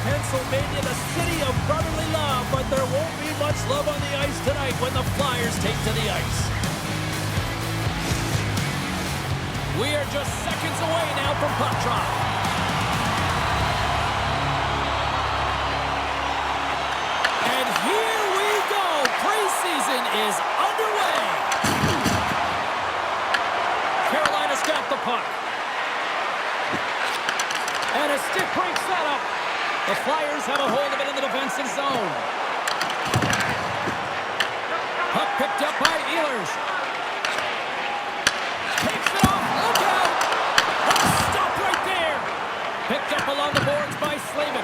Pennsylvania, the city of brotherly love, but there won't be much love on the ice tonight when the Flyers take to the ice. We are just seconds away now from puck drop. And here we go. Preseason is underway. Carolina's got the puck. And a stick break setup. The Flyers have a hold of it in the defensive zone. Puck picked up by Ehlers. Takes it off. Look out. Stop right there. Picked up along the boards by Slavin.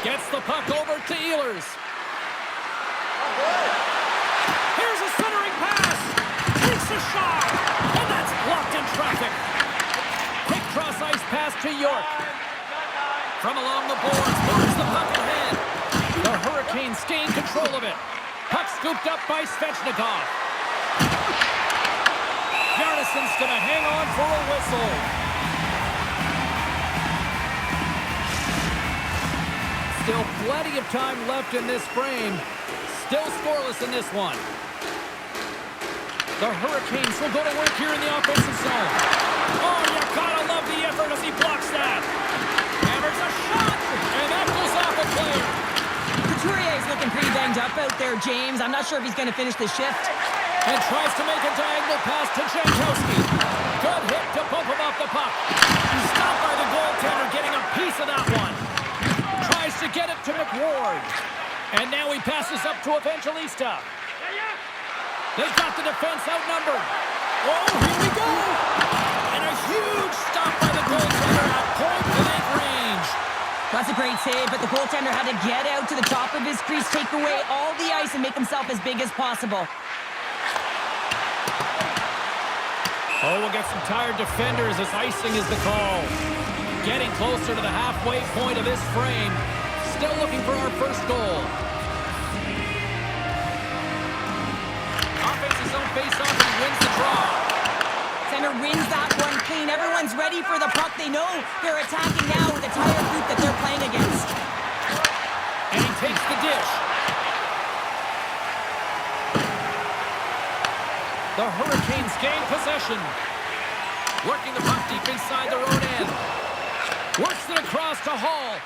Gets the puck over to Ehlers. Here's a centering pass. Takes a shot. And that's blocked in traffic. Quick cross-ice pass to York. From along the boards, moves the puck ahead. The Hurricanes gain control of it. Puck scooped up by Svechnikov. Bjarnason's going to hang on for a whistle. Still plenty of time left in this frame. Still scoreless in this one. The Hurricanes will go to work here in the offensive zone. Oh, you gotta love the effort as he blocks that. Hammers a shot, and that goes off a player. Couturier is looking pretty banged up out there, James. I'm not sure if he's going to finish the shift. And tries to make a diagonal pass to Jankowski. Good hit to bump him off the puck. Stopped by the goaltender, getting a piece of that one. Tries to get it to McWard. And now he passes up to Evangelista. They've got the defense outnumbered. Oh, here we go! And a huge stop by the goaltender at point-blank range. That's a great save, but the goaltender had to get out to the top of his crease, take away all the ice, and make himself as big as possible. Oh, we'll get some tired defenders as icing is the call. Getting closer to the halfway point of this frame. Still looking for our first goal. Offense's own face-off, and he wins the draw. Center wins that one clean. Everyone's ready for the puck. They know they're attacking now with the tired group that they're playing against. And he takes the dish. The Hurricanes gain possession. Working the puck deep inside their own end. Works it across to Hall.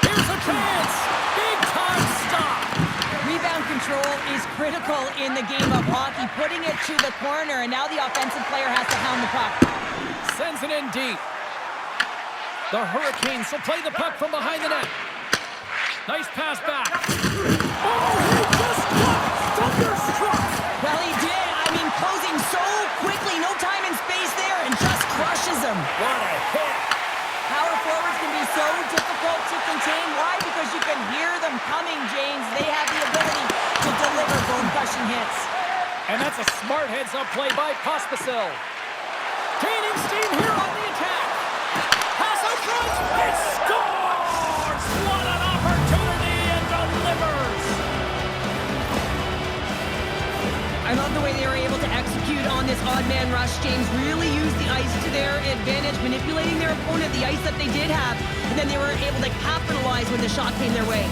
Here's a chance. Big time stop. Rebound control is critical in the game of hockey. Putting it to the corner, and now the offensive player has to hound the puck. Sends it in deep. The Hurricanes will play the puck from behind the net. Nice pass back. Oh, he just got thunderstruck. Well, he did. I mean, closing so quickly. No time and space there, and just crushes him. What a hit. Power forwards can be so difficult to contain. Why? Because you can hear them coming, James. They have the ability to deliver bone-crushing hits. And that's a smart heads-up play by Pospisil. Gaining steam here on the attack. Pass out front. It scores! What an opportunity, and delivers! I love the way they were able to execute on this odd-man rush. James really used the ice to their advantage, manipulating their opponent, the ice that they did have, and then they were able to capitalize when the shot came their way.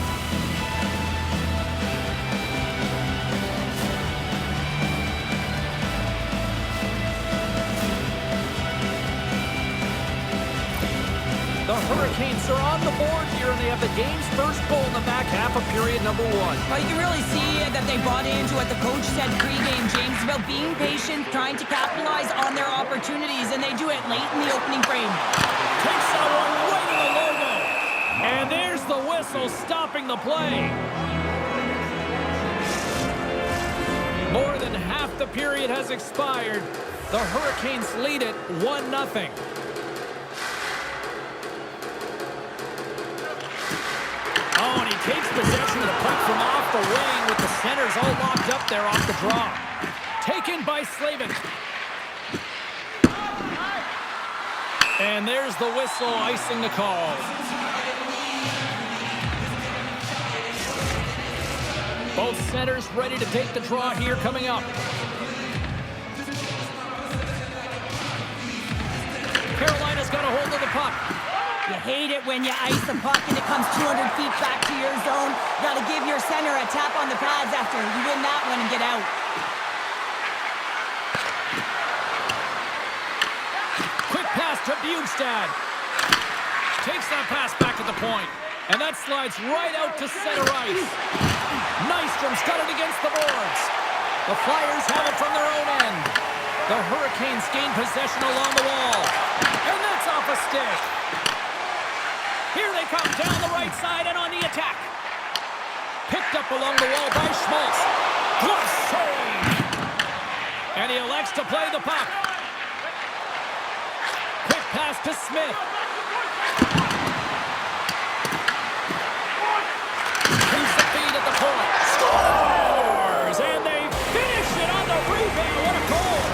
The Hurricanes are on the board here, and they have the game's first goal in the back half of period number one. Well, you can really see that they bought into what the coach said pregame, James, about being patient, trying to capitalize on their opportunities, and they do it late in the opening frame. Takes that one right in the logo. And there's the whistle stopping the play. More than half the period has expired. The Hurricanes lead it 1-0. Oh, and he takes possession of the puck from off the wing with the centers all locked up there off the draw. Taken by Slavin. And there's the whistle, icing the call. Both centers ready to take the draw here coming up. Carolina's got a hold of the puck. You hate it when you ice the puck and it comes 200 feet back to your zone. You got to give your center a tap on the pads after you win that one and get out. Quick pass to Bjugstad. Takes that pass back at the point. And that slides right out to center ice. Nystrom's got it against the boards. The Flyers have it from their own end. The Hurricanes gain possession along the wall. And that's off a stick. Here they come down the right side and on the attack. Picked up along the wall by Schmaltz. Glove save. And he elects to play the puck. Quick pass to Smith. Keeps the feed at the point. Scores! And they finish it on the rebound. What a goal!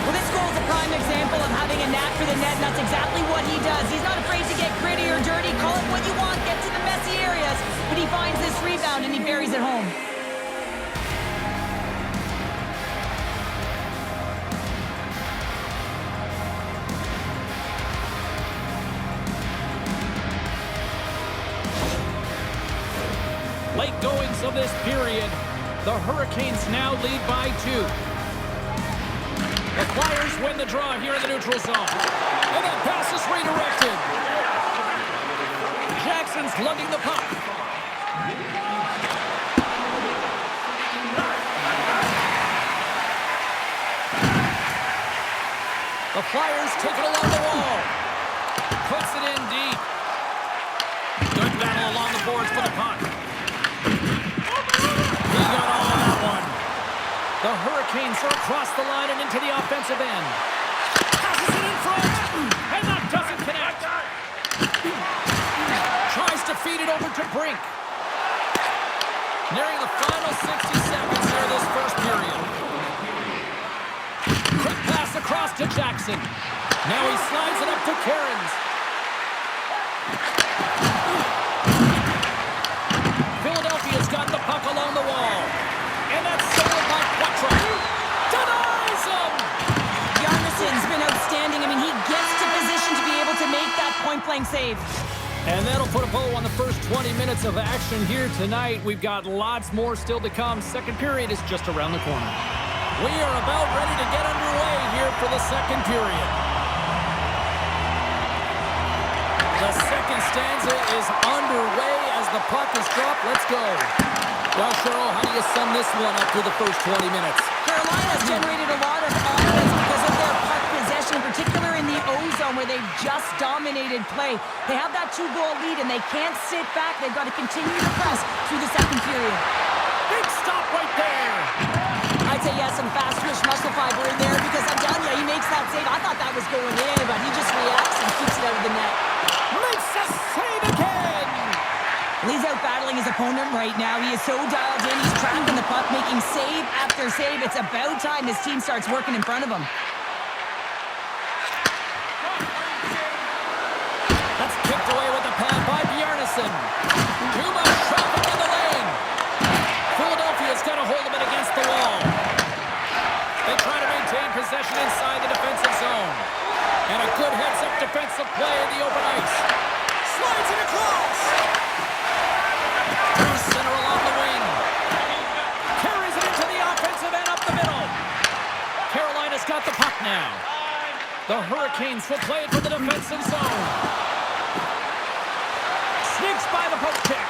Well, this goal is a prime example of having a knack for the net, and that's exactly what he does. He's not afraid to get gritty or dirty. Call it what you want. Get to the messy areas. But he finds this rebound, and he buries it home. Late goings of this period. The Hurricanes now lead by 2. The Flyers win the draw here in the neutral zone. And that pass is redirected. Jackson's lugging the puck. The Flyers take it along the wall. Puts it in deep. Good battle along the boards for the puck. He got all of that one. The Hurricanes are across the line and into the offensive end. Passes it in front. And that doesn't connect. Tries to feed it over to Brink. Nearing the final 60 seconds here of this first period. Quick pass across to Jackson. Now he slides it up to Cairns. Philadelphia's got the puck along the wall. And that's stolen by Quattro. Denies him! Jarnison's been outstanding. I mean, he gets to position to be able to make that point-blank save. And that'll put a bow on the first 20 minutes of action here tonight. We've got lots more still to come. Second period is just around the corner. We are about ready to get underway here for the second period. The second stanza is underway as the puck is dropped. Let's go. Well, Cheryl, how do you sum this one up through the first 20 minutes? Carolina's generated a lot of offense because of their puck possession, in particular in the O-zone where they've just dominated play. They have that 2-goal lead and they can't sit back. They've got to continue to press through the second period. Big stop right there. I'd say yes, some fast twitch muscle fiber in there because I'm telling you, he makes that save. I thought that was going in, but he just reacts and keeps it out of the net. Makes a save again. He's out battling his opponent right now. He is so dialed in. He's tracking the puck, making save after save. It's about time his team starts working in front of him. That's kicked away with the pad by Bjarnason. Too much traffic in the lane. Philadelphia's got a hold of it against the wall. They try to maintain possession inside the defensive zone. And a good heads-up defensive play in the open ice. Slides it across. Through center along the wing. Carries it into the offensive end up the middle. Carolina's got the puck now. The Hurricanes will play it for the defensive zone. Sneaks by the poke check.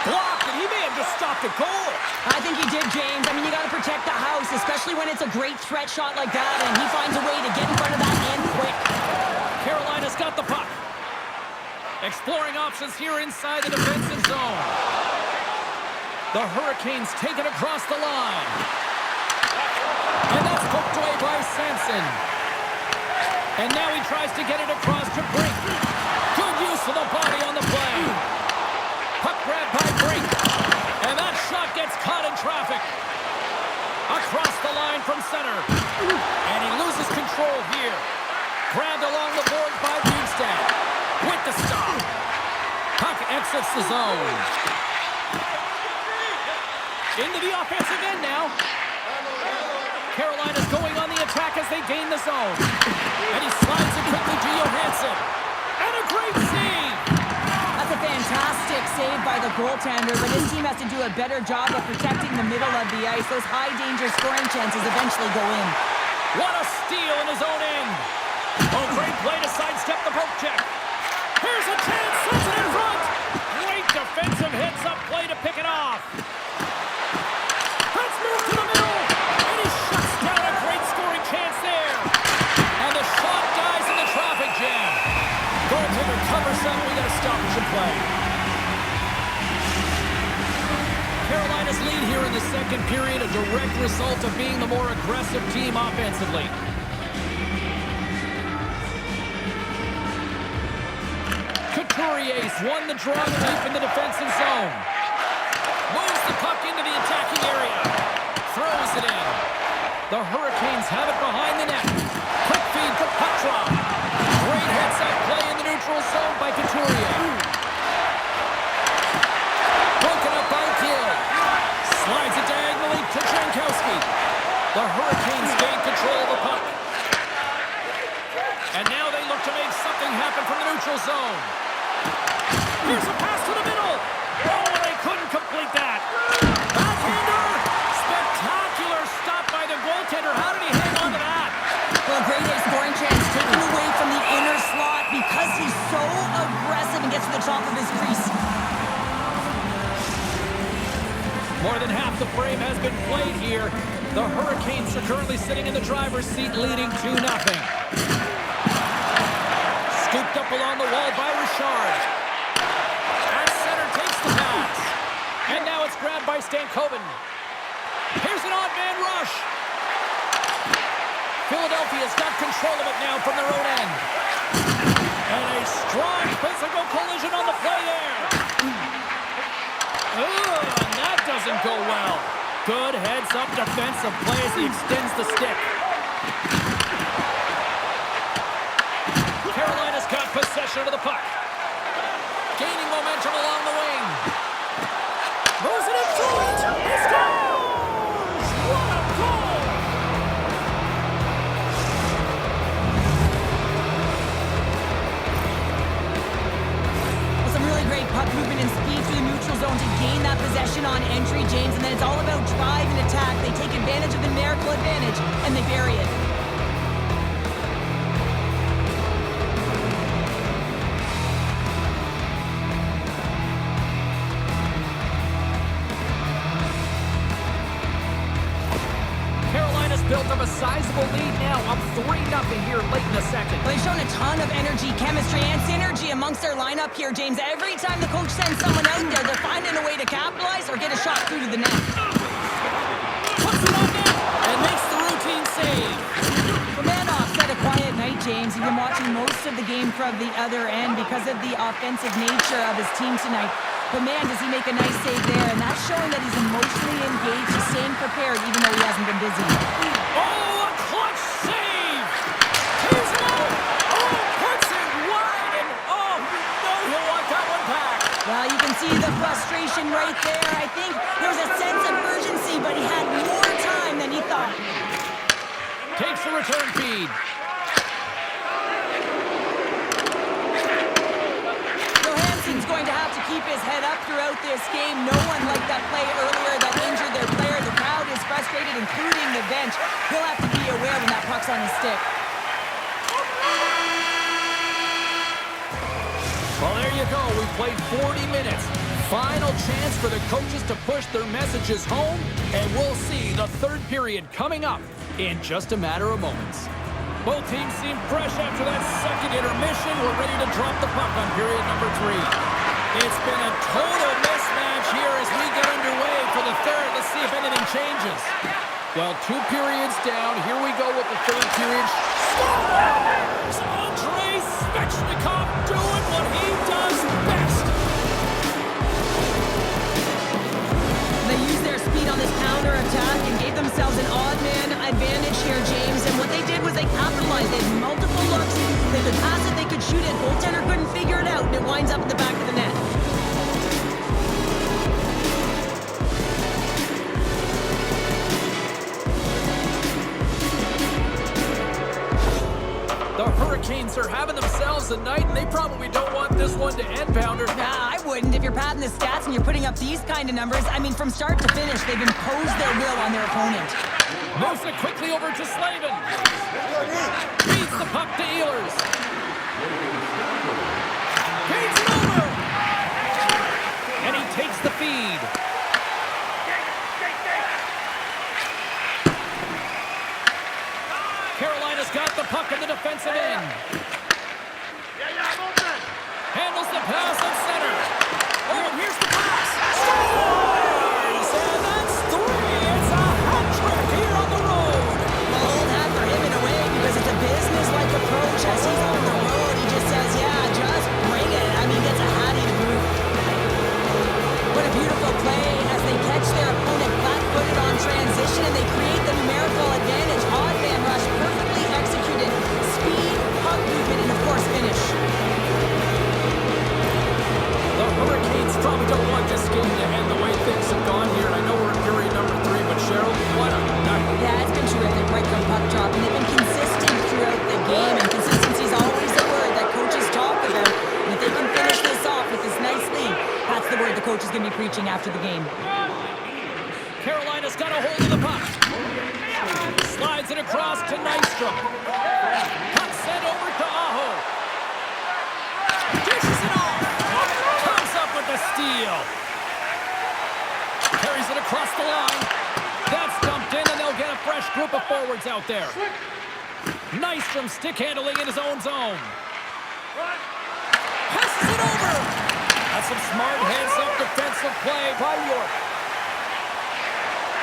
Blocked, and he may have just stopped a goal. I think he did, James. I mean, you got to protect the house, especially when it's a great threat shot like that, and he finds a way to get in front of that and quick. Carolina's got the puck. Exploring options here inside the defensive zone. The Hurricanes take it across the line. And that's poked away by Sampson. And now he tries to get it across to Brink. Good use of the body on the play. Puck grab by Brink. And that shot gets caught in traffic. Across the line from center. And he loses control here. Grabbed along the board by Bjugstad. With the stop. Puck exits the zone. Into the offensive end now. Carolina's going on the attack as they gain the zone. And he slides it quickly to Johansson. And a great save! That's a fantastic save by the goaltender, but his team has to do a better job of protecting the middle of the ice. Those high-danger scoring chances eventually go in. What a steal in his own end! Oh, great play to sidestep the poke check. Here's a chance, sends it in front! Great defensive hits-up play to pick it off. Let's move to the middle! And he shuts down a great scoring chance there. And the shot dies in the traffic jam. Goaltender covers up, we got a stoppage in play. Carolina's lead here in the second period, a direct result of being the more aggressive team offensively. Couturier's won the draw deep in the defensive zone. Moves the puck into the attacking area. Throws it in. The Hurricanes have it behind the net. Quick feed to Petrov. Great heads-up play in the neutral zone by Couturier. Broken up by Gill. Slides it diagonally to Jankowski. The Hurricanes gain control of the puck. And now they look to make something happen from the neutral zone. Here's a pass to the middle. Oh, they couldn't complete that. Backhander. Spectacular stop by the goaltender. How did he hang on to that? Well, a great hit scoring chance taken away from the inner slot because he's so aggressive and gets to the top of his crease. More than half the frame has been played here. The Hurricanes are currently sitting in the driver's seat, leading 2-0. Scooped up along the wall by Richard. At center takes the pass. And now it's grabbed by Stankoven. Here's an odd man rush. Philadelphia's got control of it now from their own end. And a strong physical collision on the play there. And that doesn't go well. Good heads-up defensive play as he extends the stick. Carolina's got possession of the puck. Gaining momentum along the wing. Moves it in front. He scores! What a goal! Well, some really great puck movement and speed through the neutral zone to gain that possession on entry, James, and then it's all about drive and attack. They take advantage of the numerical advantage, and they bury it. Built up a sizable lead now, up 3-0 here late in the second. Well, they've shown a ton of energy, chemistry, and synergy amongst their lineup here, James. Every time the coach sends someone out there, they're finding a way to capitalize or get a shot through to the net. Puts it on net and makes the routine save. Romanov had a quiet night, James. He's been watching most of the game from the other end because of the offensive nature of his team tonight. But man, does he make a nice save there, and that's showing that he's emotionally engaged, he's staying prepared even though he hasn't been busy. Oh, a clutch save! He's out! Oh, puts it wide, and oh, you know he'll want that one back. Well, you can see the frustration right there. I think there was a sense of urgency, but he had more time than he thought. Takes the return feed. Johansson's going to have to keep his head up throughout this game. No one liked that play earlier that injured their player. The crowd is frustrated, including the bench. He'll have to be aware when that puck's on his stick. Well, there you go. We played 40 minutes. Final chance for the coaches to push their messages home, and we'll see the third period coming up in just a matter of moments. Both teams seem fresh after that second intermission. We're ready to drop the puck on period number 3. It's been a total mismatch here as we get underway for the third. Let's see if anything changes. Well, 2 periods down. Here we go with the third period. Scores! Andrei Svechnikov doing what he does best. They used their speed on this counter-attack and gave themselves an odd man advantage here, James. And what they did was they capitalized. They had multiple looks. They could pass it, they could shoot it. Goaltender couldn't figure it out, and it winds up at the back of the net. The Hurricanes are having themselves a night, and they probably don't want this one to end, Pounder. Nah, I wouldn't if you're padding the stats and you're putting up these kind of numbers. I mean, from start to finish, they've imposed their will on their opponent. Moves it quickly over to Slavin. Feeds the puck to Ehlers. Feeds it over. And he takes the feed. Carolina's got the puck in the defensive end. Handles the pass at center. Oh, here's the pass. Scores! And that's 3. It's a hat trick here on the road. Well, hold that for him in a way because it's a business-like approach. As he's on the road, he just says, yeah, just bring it. I mean, gets a hattie to boot. What a beautiful play as they catch their opponent flat-footed on transition and they create the numerical advantage. Odd man rush, perfectly executed. Speed, puck movement, and of course, finish. The Hurricanes probably don't want this game to end the way things have gone here. And I know we're in period number 3, but Cheryl, what a night. Yeah, it's been terrific right from puck drop, and they've been consistent throughout the game, and consistency is always a word that coaches talk about. And if they can finish this off with this nice lead, that's the word the coach is going to be preaching after the game. Carolina's got a hold of the puck. Slides it across to Nystrom. Puck sent over to Aho. Dishes it off. Comes up with the steal. Carries it across the line. That's dumped in, and they'll get a fresh group of forwards out there. Nystrom stick handling in his own zone. Passes it over. That's some smart heads-up defensive play by York.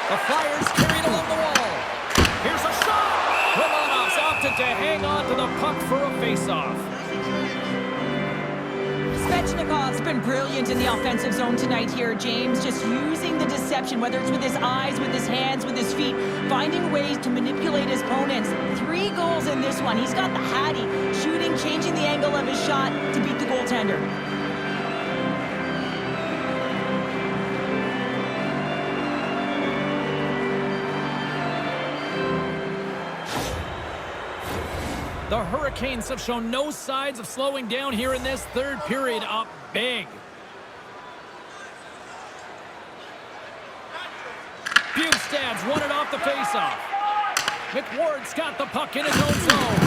The Flyers carried along the wall. Here's a shot. Romanov's opted to hang on to the puck for a face-off. Svechnikov's been brilliant in the offensive zone tonight here, James. Just using the deception, whether it's with his eyes, with his hands, with his feet, finding ways to manipulate his opponents. 3 goals in this one. He's got the hattie, shooting, changing the angle of his shot to beat the goaltender. The Hurricanes have shown no signs of slowing down here in this third period, up big. Bugstad's won it off the faceoff. McWard's got the puck in his own zone.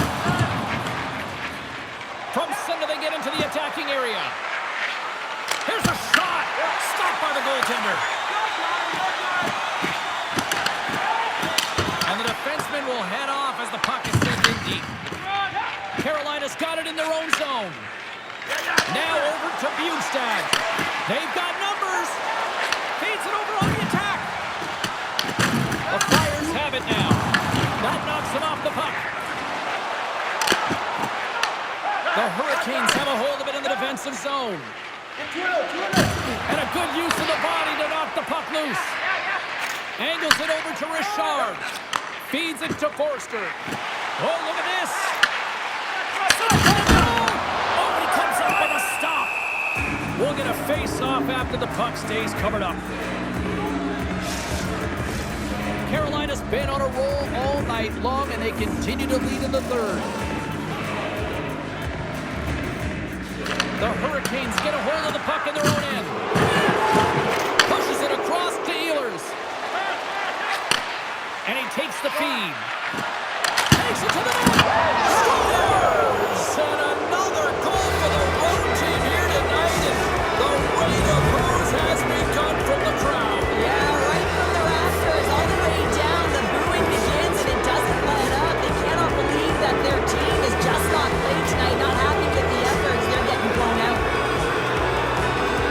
From center they get into the attacking area. Here's a shot. Stopped by the goaltender. And the defenseman will head off as the puck is sent in deep. Carolina's got it in their own zone. Now over to Bugstad. They've got numbers. Feeds it over on the attack. The Flyers have it now. That knocks him off the puck. The Hurricanes have a hold of it in the defensive zone. And a good use of the body to knock the puck loose. Angles it over to Richard. Feeds it to Forster. Oh, look at this. Oh, he comes up with a stop. We'll get a face-off after the puck stays covered up. Carolina's been on a roll all night long, and they continue to lead in the third. The Hurricanes get a hold of the puck in their own end. Pushes it across to Ehlers. And he takes the feed. Takes it to the net. Scores! And another goal for the road team here tonight. And the rain of booze has begun from the crowd. Yeah, right from the rafters, all the way down. The booing begins, and it doesn't let up. They cannot believe that their team is just not played tonight, not happy with the efforts. They're getting blown out.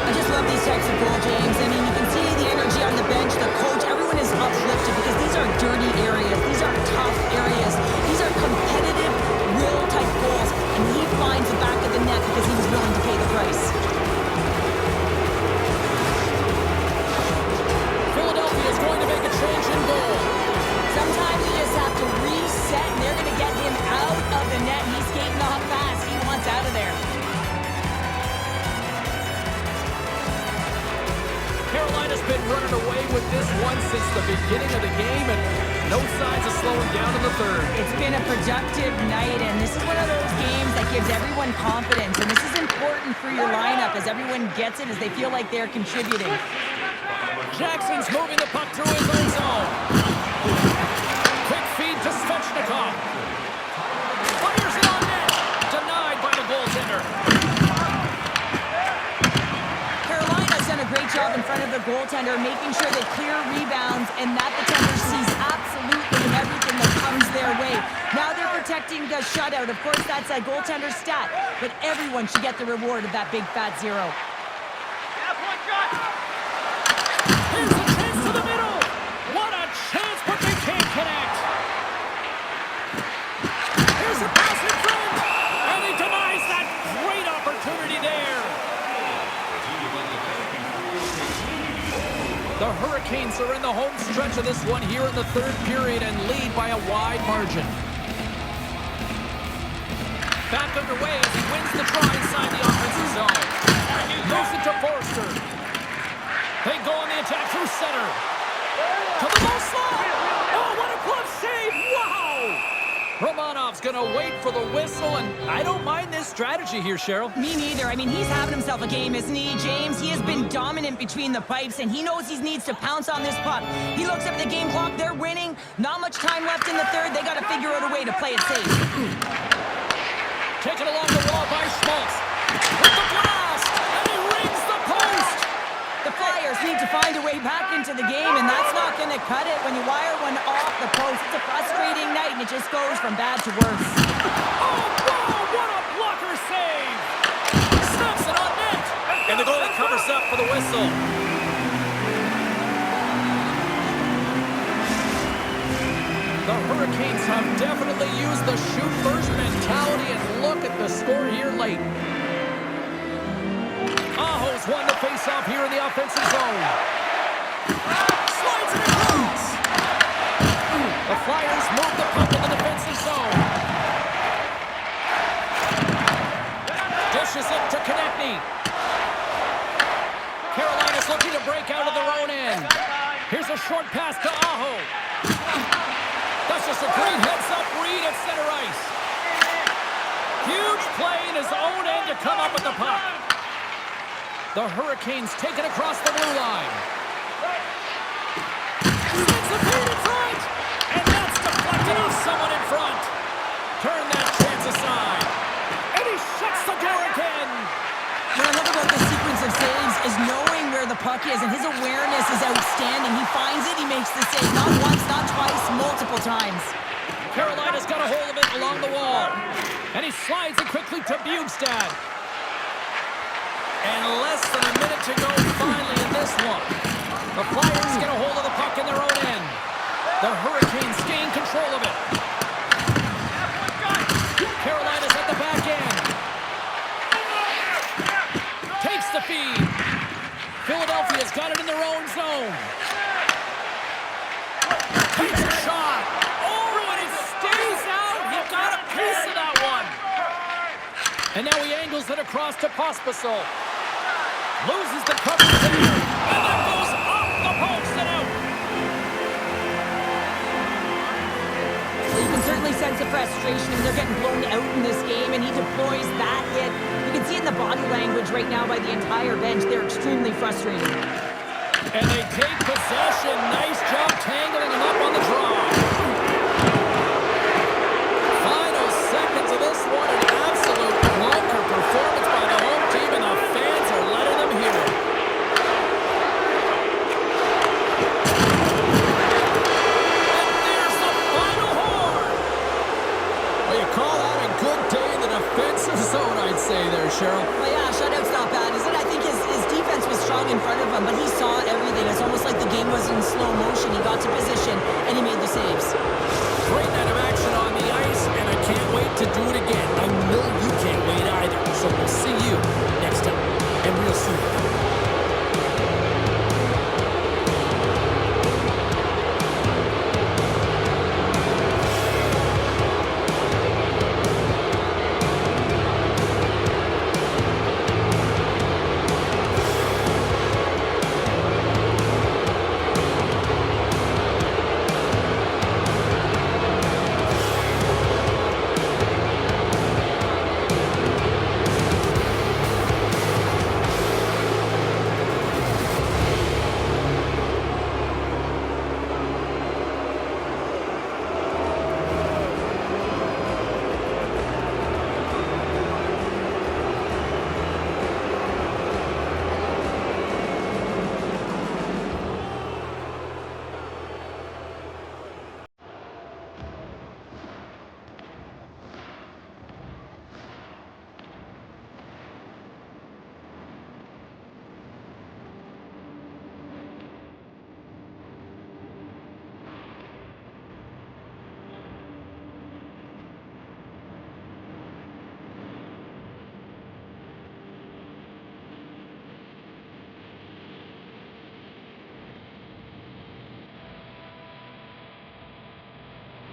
I just love these types of goal, James. I mean, you can see the energy on the bench, the coach, everyone is uplifted because these are dirty areas. These are tough areas. These are competitive, will-type goals, and he finds the back of the net because he was willing to pay the price. Philadelphia is going to make a change in goal. Sometimes you just have to reset, and they're going to get him out of the net. He's skating off fast. He wants out of there. Carolina's been running away with this one since the beginning of the game, and no signs of slowing down in the third. It's been a productive night, and this is one of those gives everyone confidence, and this is important for your lineup as everyone gets it, as they feel like they're contributing. Jackson's moving the puck through his own zone. Quick feed to Svechnikov. Fires it on net. Denied by the goaltender. Carolina's done a great job in front of the goaltender, making sure they clear rebounds and that the tender sees absolutely everything that comes their way. Now they're protecting the shutout. Of course, that's a goaltender stat, but everyone should get the reward of that big fat zero. Here's a chance to the middle. What a chance, but they can't connect. Here's a pass in front, and he denies that great opportunity there. The Hurricanes are in the home stretch of this one here in the third period and lead by a wide margin. Back underway as he wins the try inside the offensive zone. Moves it to Forster. They go on the attack through center. To the low slot. Oh, what a glove save. Wow. Romanov's going to wait for the whistle, and I don't mind this strategy here, Cheryl. Me neither. I mean, he's having himself a game, isn't he, James? He has been dominant between the pipes, and he knows he needs to pounce on this puck. He looks up at the game clock. They're winning. Not much time left in the third. They got to figure out a way to play it safe. Taken along the wall by Schmaltz. With the blast, and he rings the post. The Flyers need to find a way back into the game, and that's not going to cut it when you wire one off the post. It's a frustrating night, and it just goes from bad to worse. Oh, wow, what a blocker save. Snaps it on net. And the goalie covers up for the whistle. The Hurricanes have definitely used the shoot-first mentality, and look at the score here late. Aho's won the face-off here in the offensive zone. Slides it across. The Flyers move the puck in the defensive zone. Dishes it to Konechny. Carolina's looking to break out of their own end. Here's a short pass to Aho. That's just a great heads-up read at center ice. Huge play in his own end to come up with the puck. The Hurricanes take it across the blue line. Sticks a feed in front, and that's deflected off someone in front. Turn that chance aside, and he shuts the door again. What I love about this sequence of saves is knowing where the puck is, and his awareness is outstanding. He finds it, he makes the save. Not once, not twice, multiple times. Carolina's got a hold of it along the wall, and he slides it quickly to Bjugstad. And less than a minute to go finally in this one. The Flyers get a hold of the puck in their own end. The Hurricanes gain control of it. Carolina's at the back end. Takes the feed. Philadelphia's got it in their own zone. Takes a shot. Oh, and it stays out. He got a piece of that one. And now he angles it across to Pospisil. Loses the coverage there. And that goes off the post and out. Well, you can certainly sense the frustration when they're getting blown out in this game, and he deploys that hit. You can see it in the body language right now by the entire bench. They're extremely frustrated. And they take possession. Nice job tangling him up on the draw. Final seconds of this one. An absolute clunker performance by the home team, and the fans are letting them hear it. And there's the final horn. Well, you call that a good day in the defensive zone, I'd say there, Cheryl. Well, yeah, shutout's not bad, is it? I think his defense was strong in front of him, but he saw everything. It's almost like the game was in slow motion. He got to position, and he made the saves. Great night of action on the ice, and I can't wait to do it again. A million